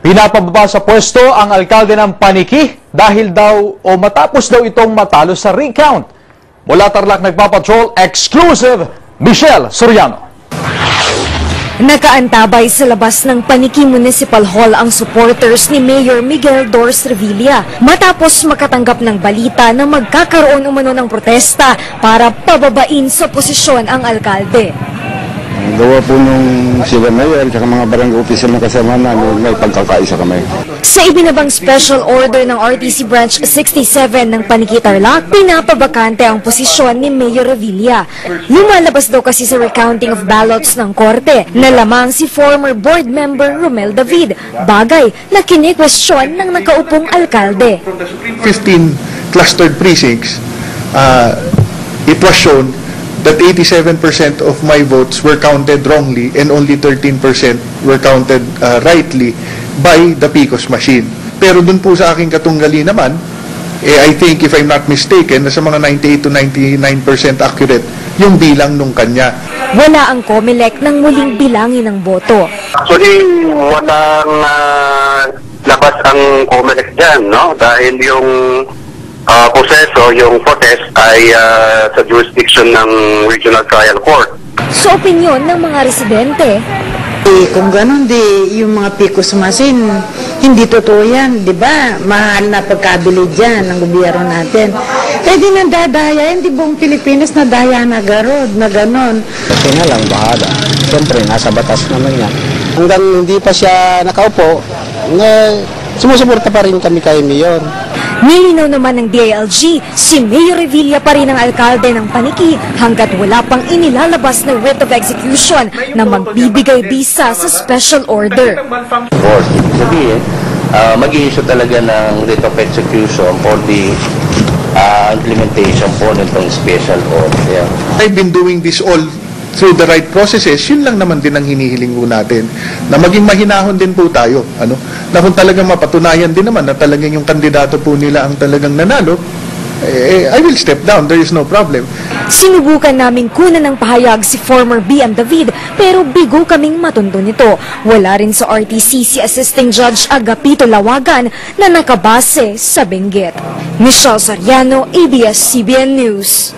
Pinapababa sa pwesto ang alkalde ng Paniki dahil daw o matapos daw itong matalo sa recount. Mula Tarlac nagpapatrol, exclusive, Michelle Soriano. Nakaantabay sa labas ng Paniki Municipal Hall ang supporters ni Mayor Miguel Dors Revilla matapos makatanggap ng balita na magkakaroon umano ng protesta para pababain sa posisyon ang alkalde. Gawa po nung sila mayor at mga barangay official na kasama namin, may pagkakaisa kami. Sa ibinabang special order ng RTC Branch 67 ng Paniki Tarlac, pinapabakante ang posisyon ni Mayor Revilla. Lumalabas daw kasi sa recounting of ballots ng korte na lamang si former board member Romel David, bagay na kine-question ng nakaupong alkalde. 15 clustered precincts, it was shown that 87% of my votes were counted wrongly and only 13% were counted rightly by the PCOS machine. Pero dun po sa aking katunggali naman, I think if I'm not mistaken, nasa mga 98 to 99% accurate yung bilang nung kanya. Wala ang COMELEC nang muling bilangin ang boto. Actually, walang labas ang COMELEC dyan, no? Dahil yung proseso, yung protest ay sa jurisdiction ng Regional Trial Court. Sa opinyon ng mga residente, kung ganun, yung mga PCOS machine, hindi totoo yan, di ba? Mahal na pagkabili dyan ng gobyerno natin. Di nadadaya, hindi buong Pilipinas nadaya na garod, na ganon. Kasi nga lang, bahala. Siyempre, nasa batas naman yan. Hanggang hindi pa siya nakaupo, sumusuporta pa rin kami kay Mayor. nilinaw naman ng DILG, si Mayor Revilla pa rin ang alkalde ng Paniki hanggat wala pang inilalabas na writ of execution na magbibigay bisa sa special order. Force, ibig sabihin, mag-i-issue talaga ng writ of execution for the implementation po nitong special order. Yeah. I've been doing this all through the right processes. Yun lang naman din ang hinihiling po natin, na maging mahinahon din po tayo, na kung talagang mapatunayan din naman na talagang yung kandidato po nila ang talagang nanalo, I will step down, there is no problem. Sinubukan naming kunan ng pahayag si former BM David pero bigo kaming matundo nito. Wala rin sa RTC si Assisting Judge Agapito Lawagan na nakabase sa Benguet. Michelle Soriano, ABS-CBN News.